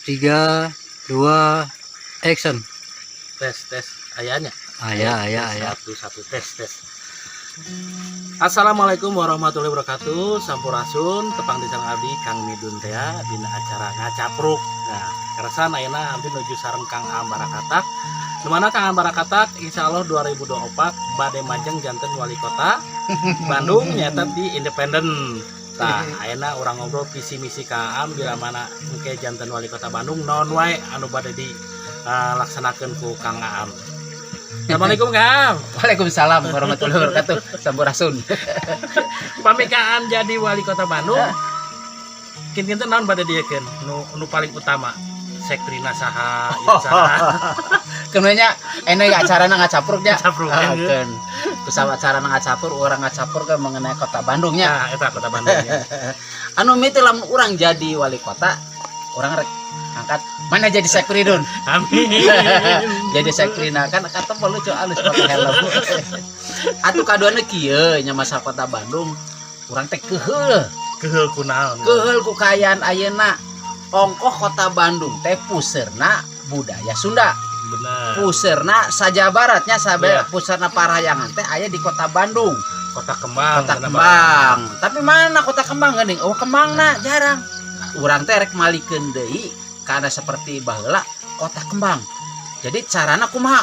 3, 2, action. Tes ayahnya. Ayah. Satu tes. Assalamualaikum warahmatullahi wabarakatuh. Sampurasun tepang disang abdi Kang Midun teh dina acara ngacapruk. Nah, karasan ayeuna abdi nuju sareng Kang Am Barakatak. Di mana Kang Am Barakatak insyaallah 2024 bade majeng janten wali kota Bandung nyata di Independen. Nah, ayeuna urang ngobrol visi misi Kang Am bila mana engke janten wali kota Bandung naon wae anu bade di laksanakeun ku Kang Am. Assalamualaikum Kang. Waalaikumsalam warahmatullahi wabarakatuh. Sampurasun. Pamikaan jadi wali kota Bandung. Kinten naon bade diekeun nu paling utama. Sektrina saha, ieu saha. Kemudiannya ene acarana ngacapruk nya. Ngacapruk, Keun. Pesawat acarana ngacapur urang ngacapur ke mengenai kota Bandung nya. Nah, eta kota Bandung nya. Anu miti lamun urang jadi wali kota, urang rek angkat mana jadi sekridun. Amin. Jadi sekrina kan kata lucu alus pakai helm. Atuh kaduana kieu nya masa kota Bandung urang teh keheul Kunaon? ku kayaan ayeuna. Ongkoh kota Bandung teh puseurna budaya Sunda. Bener. Puseurna saja baratnya sabe Iya. puseurna parayangan teh aya di kota Bandung. Kota Kembang. Kota Kembang. Tapi mana kota Kembang geuning? Oh, Kembangna jarang. Urang teh rek malikeun deui karena seperti baheula kota Kembang. Jadi carana kumaha?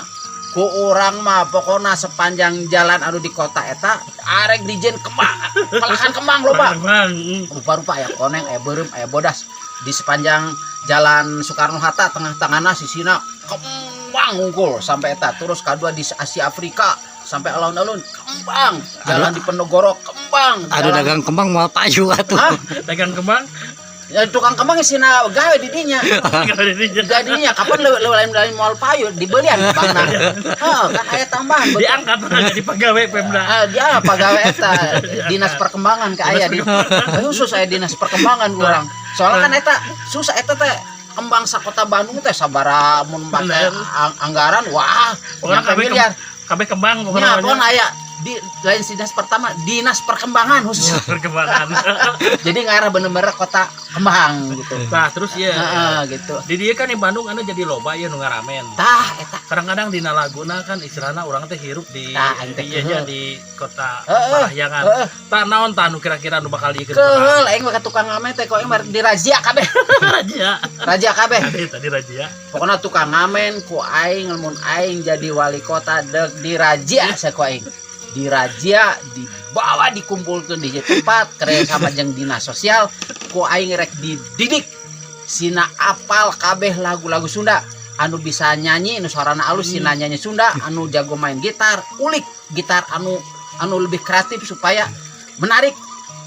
Ku urang mah pokona sepanjang jalan anu di kota eta arek dijen Kembang. Palahan Kembang loba. Kembang. Rupa-rupa aya koneng, aya beureum, aya bodas. Di sepanjang jalan Soekarno Hatta tengah-tengahna sisina Kembang unggul sampai eta. Terus kadua di Asia Afrika sampai alun-alun Kembang. Jalan di Penogoro Kembang. Ada dagang kembang mau payu atuh. Hah? Dagang kembang. Ya, tukang kembang sina gawe di dinya. Gadinya kapan lu lain moal payu dibelian kembangna. Heeh, kan aya tambahan. Diangkat jadi pegawai Pemda. Dia pegawai eta dinas perkembangan ka aya di khusus aya dinas perkembangan urang. Soalnya kan eta susah eta teh kembang sakota Bandung teh sabara mun make anggaran wah Orang nyampe miliar. kabeh kembang Nya pon aya di lain dinas pertama dinas perkembangan khusus. perkembangan. Jadi ngarah bener-bener kota kembang gitu. Nah, terus ya. Gitu. Di dia kan di Bandung anu jadi loba ya nu ngaramen. Tah eta Kadang-kadang dina laguna kan istilahna urang teh hirup di Tah, ente ieu nya di kota Heeh. Parahyangan. Heeh. Tah naon tah nu kira-kira nu bakal diekeun keheul aing mah ka tukang ngamen teh kok aing mah dirazia kabeh. Raja. Raja kabeh. Tadi raja. Pokoknya tukang ngamen ku aing mun aing jadi wali kota deg dirazia saku aing. Dirazia dibawa dikumpulkeun di tempat kerja sama jeung dinas sosial ku aing rek dididik sina apal kabeh lagu-lagu Sunda anu bisa nyanyi anu suarana alus sina nyanyi Sunda anu jago main gitar ulik gitar anu lebih kreatif supaya menarik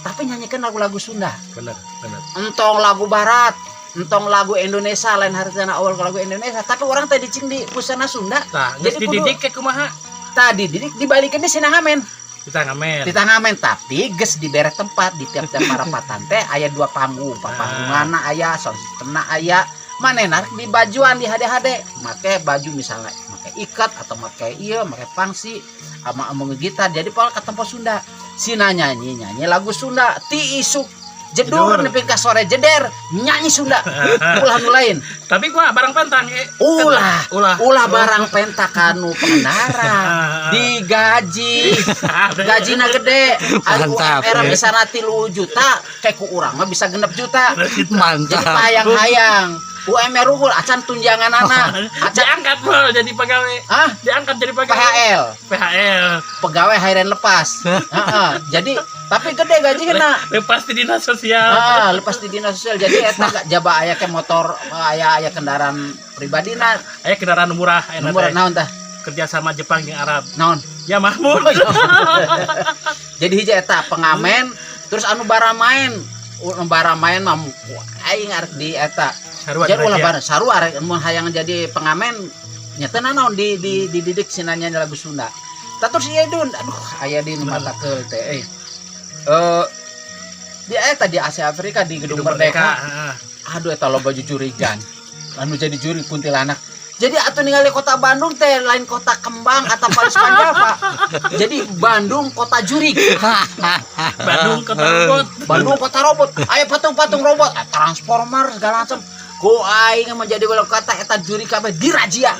tapi nyanyikan lagu-lagu Sunda Bener. entong lagu barat entong lagu Indonesia lain hartana awal lagu Indonesia tapi orang tadi cing di pusana Sunda Tah, jadi geus dididik ke kumaha? tadi didik dibalikin di sina ngamen Kita ngamen. kita ngamen tapi geus dibere tempat di tiap-tiap parapatan teh aya dua panggung papanggungana aya sound systemna aya manehna di bajuan di hade-hade make baju misalnya make ikat atau make make pangsi ama gitar jadi pola ka tempo Sunda sina nyanyi lagu Sunda ti isuk jedur nepi ka sore jeder nyanyi Sunda ulah nu lain Tapi gua barang pentang ulah barang pentakanu pengendara digaji gajina gede anu Mantap, era ya. bisa 3 juta kayak ku urang mah bisa 6 juta jadi Mantap. hayang-hayang UMR ruhul acan tunjangan anak acan diangkat bro jadi pegawai. Diangkat jadi pegawai. PHL pegawai harian lepas jadi tapi gede gaji kena Lepas di dinas sosial. lepas di dinas sosial jadi eta gak jaba aya ke motor aya kendaraan pribadina Aya kendaraan murah nomor naon tah kerja sama Jepang jeung Arab. naon Ya Mahmud. jadi hiji eta pengamen terus anu bara main mah aing arek di eta Sarua jadi ulah raja. bara sarua arek mun hayang jadi pengamen nya teu naon dididik sinanya lagu Sunda terus ieu dun aduh aya di mata keul teh di eta di Asia Afrika di Gedung Merdeka. Aduh eta loba jujurigan anu jadi juri kuntilanak jadi atuh ningali kota Bandung teh lain kota kembang atau paling sepanjang Pak jadi Bandung kota jurig Bandung kota robot. Bandung kota robot aya patung-patung robot transformer segala macam ku aing menjadi wali kota eta juri kabeh dirajia.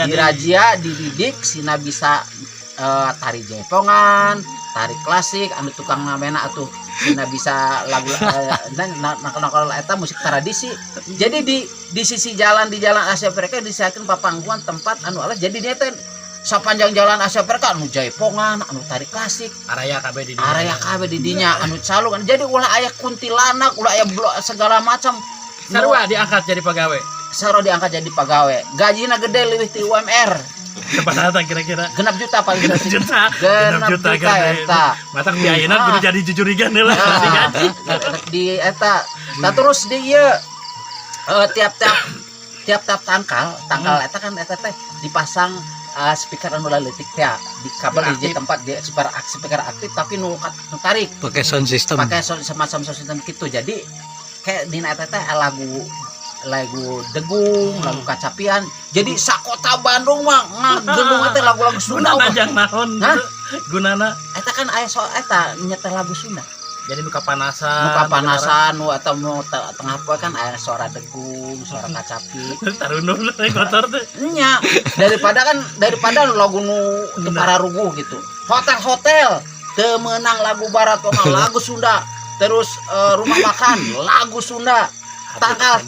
Dirajia dididik sina bisa tari jaipongan, tari klasik anu tukang ngamena atuh sina bisa lagu nakal-nakal eta musik tradisi. Jadi di sisi jalan di jalan Asia Afrika disiapkan papangguan tempat anu alas jadi dia teh sapanjang jalan Asia Afrika anu jaipongan, anu tari klasik, Araya KB di didinya anu calung. Jadi ulah aya kuntilanak, ulah aya segala macam. Sarua diangkat jadi pegawai. Sarua diangkat jadi pegawai. Gajina gede leuwih ti UMR. Seberapa kira-kira? 6 juta paling 6 juta. 6 juta eta. Matak biayana kudu jadi jujurigan heula si gaji. Di eta. Nah terus di ieu tiap-tiap tangkal eta kan eta teh dipasang speaker anu leutik teh di kabel di tempat di speaker aktif tapi nu tarik pakai sound system. Pakai semacam sound system gitu. Jadi kayak dina eta teh lagu degung, lagu kacapian. Jadi sakota Bandung mah ngageulung teh lagu-lagu Sunda. Najang naon? Gunana Eta kan aya soal eta nyetel lagu Sunda. jadi nu kapanasan. Nu atau nu tengah poe kan aya suara degung, suara kacapi. Taruneuh kotor teh. Nya daripada lagu nu teu pararuguh gitu. Hotel teu meunang lagu barat mah lagu Sunda. Terus rumah makan lagu Sunda. Tangkal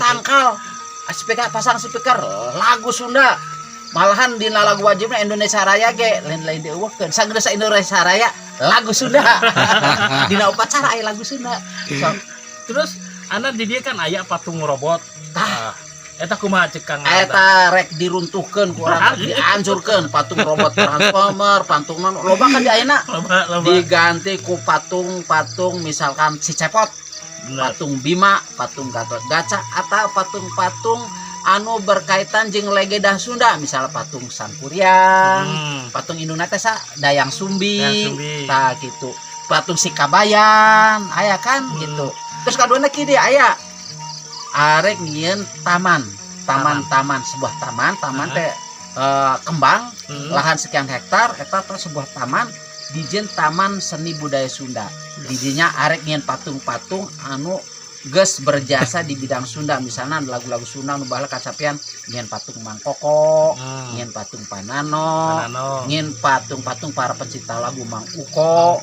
pasang speaker lagu Sunda. Malahan dina lagu wajibna Indonesia Raya ge lain-lain dieuweuhkeun. Sanggeus Indonesia Raya lagu Sunda. Dina upacara aya lagu Sunda. So, Terus anda di dia kan aya patung robot. Eta kumaha cek Kang? eta rek diruntuhkeun ku urang dihancurkeun patung robot Transformer, patung loba kan di ayeuna Loba. diganti ku patung misalkan si Cepot, patung Bima, patung Gatot Kaca atau patung-patung anu berkaitan jeung legenda Sunda, misalnya patung Sangkuriang, patung induna teh Dayang Sumbi, tah gitu. Patung Sikabayan aya kan gitu. Terus kaduana kieu aya arek ngieun taman sebuah taman teh kembang lahan sekian hektar eta teh sebuah taman dijen Taman Seni Budaya Sunda. Didinya arek ngieun patung-patung anu geus berjasa di bidang Sunda, misalnya lagu-lagu Sunda nu baheula kacapian ngieun patung Mang Koko, ngieun patung Panano, ngieun patung-patung para pencipta lagu Mang Uko,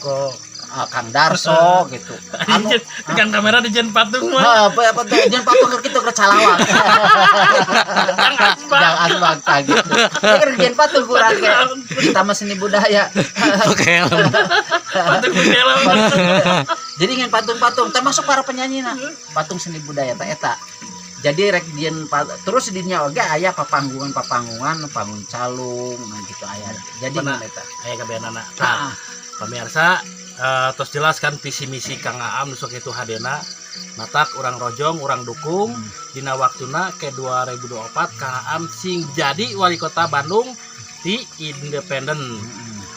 Kang Darso gitu. Anu kan kamera di jen patung mah. Apa jen patung keur kitu keur calawang. Jang asbak tah gitu. Keur jen patung kurang ge di Taman Seni Budaya. Pakai helm. Patung helm. Jadi ingin patung-patung termasuk para penyanyi patung seni budaya eta. Jadi rek dieun terus dinya oge aya papanggungan panggung calung gitu aya. Jadi eta aya kabeanana. Nah, pemirsa terus jelaskan visi misi Kang Aam nusuk itu hadena matak urang rojong urang dukung dina waktuna ke 2024 Kang Aam sing jadi wali kota Bandung di independen.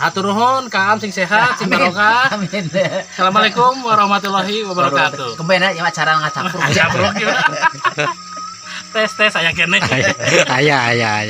Hatur nuhun Kang Aam sing sehat sing barokah. Amin. Assalamualaikum warahmatullahi wabarakatuh. Kembena ya acara ngacapruk. Tes aya kene. Aya.